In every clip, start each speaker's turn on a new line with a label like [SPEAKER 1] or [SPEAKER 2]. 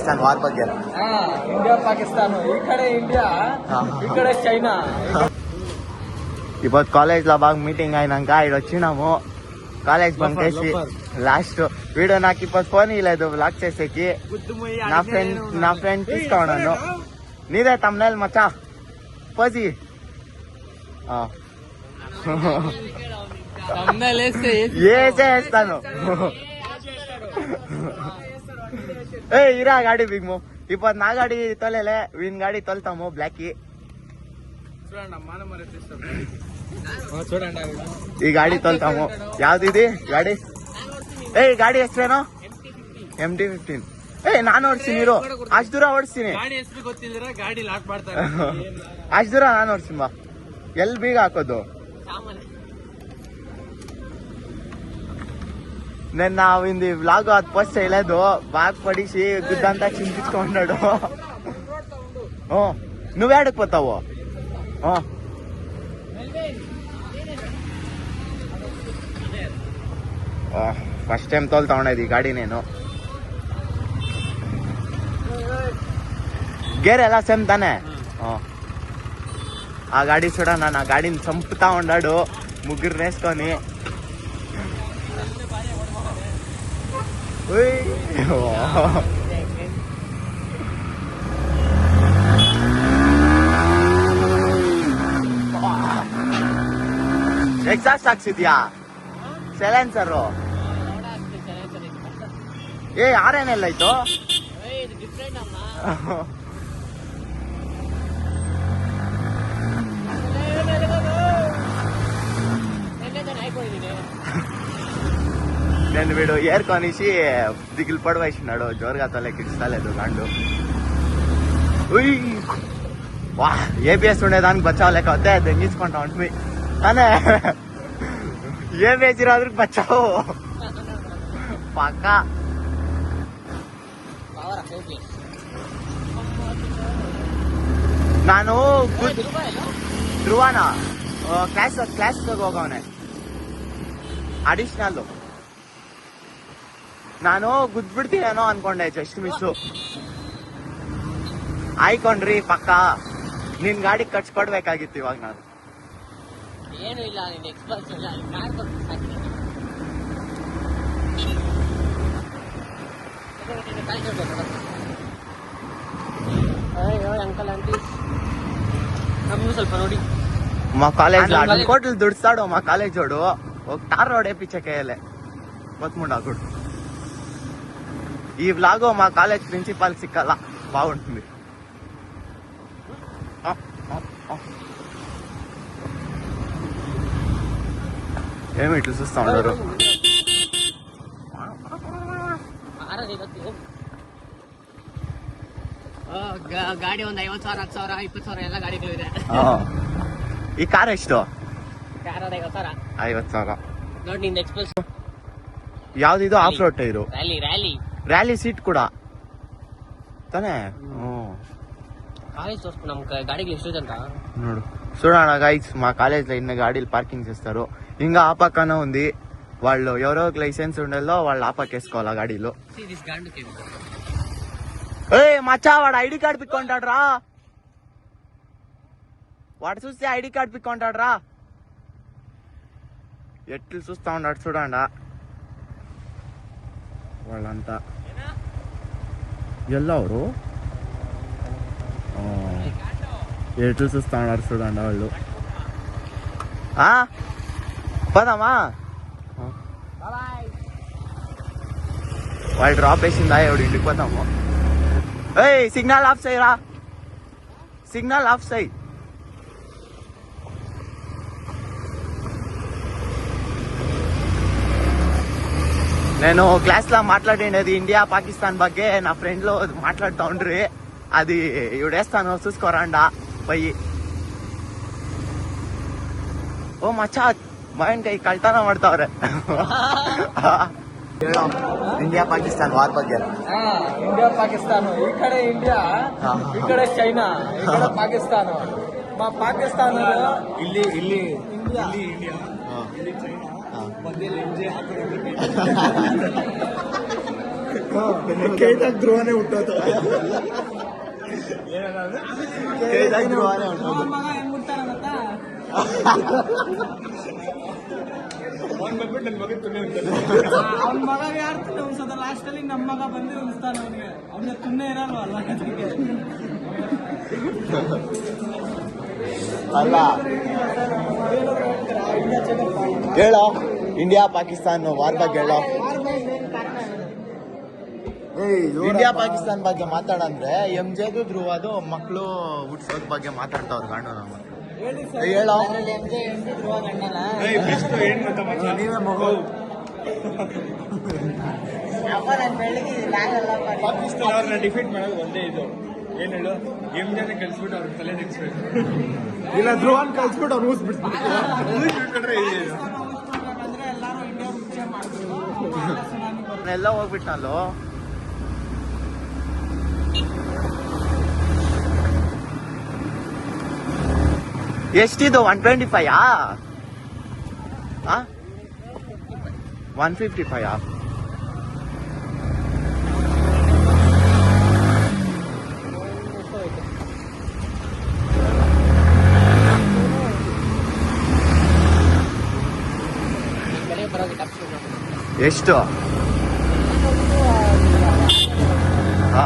[SPEAKER 1] Pakistan war ಬಗ್ಗೆ.
[SPEAKER 2] India Pakistan, ಈ ಕಡೆ ಇಂಡಿಯಾ, ಈ ಕಡೆ ಚೈನಾ.
[SPEAKER 1] ಇವತ್ತು ಕಾಲೇజ్ లో బాగా మీటింగ్ అయినాక ఇక్కడ వచ్చినాము. కాలేజ్ బంక్ చేసి లాస్ట్ వీడియో నాకు ఇప్పుడు ఫోన్ ఇవ్వలేదు బ్లాక్ చేసేకి. నా ఫ్రెండ్ తీసుకో ఉన్నాను. నీదే తమ్నైల్ మచ్చా పోజీ. వేసేస్తాను. ఏ ఇరా ಗಾಡಿ ಬಿಗ್ಮು ಇವತ್ತು ನಾ ಗಾಡಿ ತೊಲೆಲೆ ವಿನ್ ಗಾಡಿ ತೊಲ್ತಾము ಬ್ಲಾಕಿ. ಈ ಗಾಡಿ ತೊಲ್ತಾము. ಯಾವ್ದಿದೆ ಗಾಡಿ? ಗಾಡಿ ಹೆಸರೇನೋ? MT-15. ನಾನು ಓಡಿಸ್ತೀನಿ ಇರು, ಅಷ್ಟು ದೂರ ಓಡಿಸ್ತೀನಿ. ಅಷ್ಟು ದೂರ ನಾನು ಓಡಿಸ್ತೀನಿ ಬಾ. ಎಲ್ಲಿ ಬೀಗ ಹಾಕೋದು? నేను ఇది వ్లాగ్ అది పోస్ట్ చేయలేదు. బాగా పడిసి గుద్దంతా చింపించుకున్నాడు. నువ్వే ఆడకపోతావు? ఫస్ట్ టైం తోలుతా ఉండేది ఈ గాడి నేను. గేర్ ఎలా సేమ్ ತಾನೆ? ఆ గాడి చూడండి, నా గాడిని చంపుతా ఉన్నాడు ముగ్గురు వేసుకొని. ಎಕ್ಸಾಸ್ಟ್ ಹಾಕ್ಸಿದ್ಯಾ? ಸೈಲೆನ್ಸರು ಆರೇನೆಲ್ಲ ಆಯ್ತು? నేను వీడు ఏర్ కొనిసి దిగులు పడవేసినాడు. జోరుగా తొలెక్కిస్తాలేదు గాండు. వా ఏబిఎస్ ఉండేదానికి బచ్చావు లేకపోతే దెంగించుకుంటా ఉంటుంది. అనే ఏబిఎస్ ఇರೋದಕ್ಕೆ బచ్చావు పక్క. ನಾನು ಧ್ರುವನ ಕ್ಲಾಸ್ ಹೋಗವನೆ ಅಡಿಷನಲ್. ನಾನು ಗುದ್ಬಿಡ್ತೀನೇನೋ ಅನ್ಕೊಂಡೆ, ಜಸ್ಟ್ ಮಿಸ್ಸು ಆಯ್ಕೊಂಡ್ರಿ ಪಕ್ಕ. ನಿನ್ ಗಾಡಿ ಕಟ್ಸ್ಕೊಡ್ಬೇಕಾಗಿತ್ತು ಇವಾಗ. ನಾನು
[SPEAKER 2] ಏನು ಇಲ್ಲ, ಅಂಕಲ್ ಆಂಟಿ ನಮ್ದು ಸ್ವಲ್ಪ ನೋಡಿ.
[SPEAKER 1] మా కాలేజ్ కోట్లు దుడుస్తాడు మా కాలేజ్ వాడు. ఒక టార్ రోడ్ వేయించకేయలే బతుముండాకుడు. ఈ వ్లాగ్ మా కాలేజ్ ప్రిన్సిపాల్ సిక్కాల బాగుంటుంది. ఏమి ఇట్లా చూస్తా ఉండరు?
[SPEAKER 2] ಗಾಡಿ ಒಂದು 50,000, 10,000, 20,000 ಎಲ್ಲ ಗಾಡಿಗಳಿದೆ.
[SPEAKER 1] ಈ ಕಾರ್ ಎಷ್ಟು?
[SPEAKER 2] ಕಾರ್ 50,000.
[SPEAKER 1] 50,000
[SPEAKER 2] ನೋಡಿ. ನಿಂದ ಎಕ್ಸ್ಪ್ರೆಸ್
[SPEAKER 1] ಯಾವ್ದಿದು? Off road tyre, rally seat ಕೂಡ ತಾನೇ?
[SPEAKER 2] కాలేజ్ చూసుకున్నాం. గాడికి ಎಷ್ಟು ಅಂತ
[SPEAKER 1] ನೋಡು. చూడనా గైస్, మా కాలేజ్ లో ఇన్ని గాడీలు పార్కింగ్ చేస్తారు. ఇంకా ఆ పక్కన ఉంది. వాళ్ళు ఎవరో లైసెన్స్ ఉండేలో వాళ్ళు ఆ పక్క వేసుకోవాలి గాడీలో. మచ్చా వాడు ఐడి కార్డు పిక్కుంటాడు రా. వాడు చూస్తే ఐడి కార్డు పిక్కుంటాడు రా. ఎట్లు చూస్తా ఉన్నాడు చూడండా వాళ్ళంతా. ಎಲ್ಲವರು ఎట్లు చూస్తా ఉన్నారు చూడండి వాళ్ళు. పదమ్మా. వాళ్ళు డ్రాప్ వేసిందా? ఎవడు ఇంటికి పోతాము. సిగ్నల్ ఆఫ్ చేయరా, సిగ్నల్ ఆఫ్ చేయి. నేను క్లాస్ లో మాట్లాడిండేది ఇండియా పాకిస్తాన్ ಬಗ್ಗೆ. నా ఫ్రెండ్ లో మాట్లాడుతూ ఉండ్రి. అది ఇవిడేస్తాను చూసుకోరాండా పోయి. ಓ ಮಚ್ಚಾ ಮೈನ್ ಕೈ ಕಳ್ತನ ಮಾಡ್ತಾವ್ರೆ. ಇಂಡಿಯಾ ಪಾಕಿಸ್ತಾನ್ ವಾರ್ ಬಗ್ಗೆ.
[SPEAKER 2] ಇಂಡಿಯಾ ಪಾಕಿಸ್ತಾನ, ಈ ಕಡೆ ಇಂಡಿಯಾ, ಈ ಕಡೆ ಚೈನಾ, ಈ ಕಡೆ ಪಾಕಿಸ್ತಾನ. ಪಾಕಿಸ್ತಾನ ಇಲ್ಲಿ ಇಲ್ಲಿ ಇಂಡಿಯಾ, ಇಲ್ಲಿ ಚೈನಾ. ಕೇಟಾಗ ಧ್ರುವನೇ ಹುಟ್ಟೋದು.
[SPEAKER 1] ಕೇಟಾಗ ಧ್ರುವನೇ ಹುಟ್ಟೋದು.
[SPEAKER 3] ಮಗ ಹೆಂಗ್ ಬಿಡ್ತಾರ ಗೊತ್ತಾ? ಅವ್ನ ಮಗ ಯಾರು ತುನ್ನೆ ಉಣ್ಸೋದ ಲಾಸ್ಟ್ ಅಲ್ಲಿ ನಮ್ಮ ಮಗ ಬಂದು ಉಣಿಸ್ತಾನೆ ಅವನಿಗೆ. ಅವನ ತುನ್ನೆ ಇರಲ್ವ ಅಲ್ಲ ಅದಕ್ಕೆ.
[SPEAKER 1] ಅಲ್ಲ ಹೇಳೋ ಇಂಡಿಯಾ ಪಾಕಿಸ್ತಾನ ವಾರ್ ಬಗ್ಗೆ ಹೇಳೋ. ಇಂಡಿಯಾ ಪಾಕಿಸ್ತಾನ ಬಗ್ಗೆ ಮಾತಾಡಂದ್ರೆ MJದು ಧ್ರುವದು ಮಕ್ಕಳು ಹುಟ್ಸೋದ್ ಬಗ್ಗೆ ಮಾತಾಡ್ತಾವ್ರು ಗಂಡು ನಮ್ಮ ಹೇಳೋ. ನೀವೇ ಮಗು
[SPEAKER 2] ಪಾಕಿಸ್ತಾನ ಅವ್ರನ್ನ ಡಿಫೀಟ್ ಮಾಡೋದು ಒಂದೇ ಇದು. ಏನ್ ಹೇಳು, MJನ ಕಲ್ಸ್ಬಿಟ್ಟು ಅವ್ರ ತಲೆ ನೆಗ್ಸ್ಬೇಕು. ಇಲ್ಲ ಧ್ರುವನ್ ಕಲ್ಸ್ಬಿಟ್ಟು ಅವ್ರು ಊಸ್ಬಿಟ್ಬಿಟ್ರೆ
[SPEAKER 3] ಅಂದ್ರೆ ಎಲ್ಲಾರು ಇಂಡಿಯಾ ಮುಂಚೆ ಮಾಡ್ತಾರೆ.
[SPEAKER 1] ಎಲ್ಲ ಹೋಗ್ಬಿಟ್ನಲ್ಲೋ. ಎಷ್ಟಿದು 125 155 ಎಷ್ಟು? ಹಾ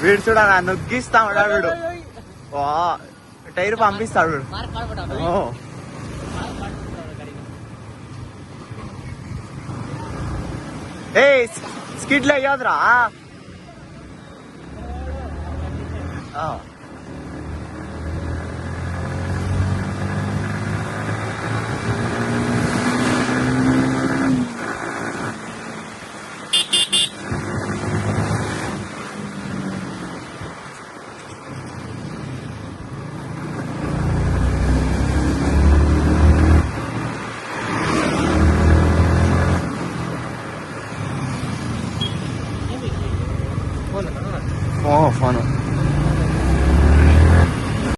[SPEAKER 1] ಬಿಡ್ಸುಡ ನಾನು ನುಗ್ಗಿಸ್ತಾ ಓಡಾಡ್ಬಿಡು. ಟೈರ್ పంపిస్తాడు. ఏ స్కిడ్లు అయ్యాదురా. ఫోను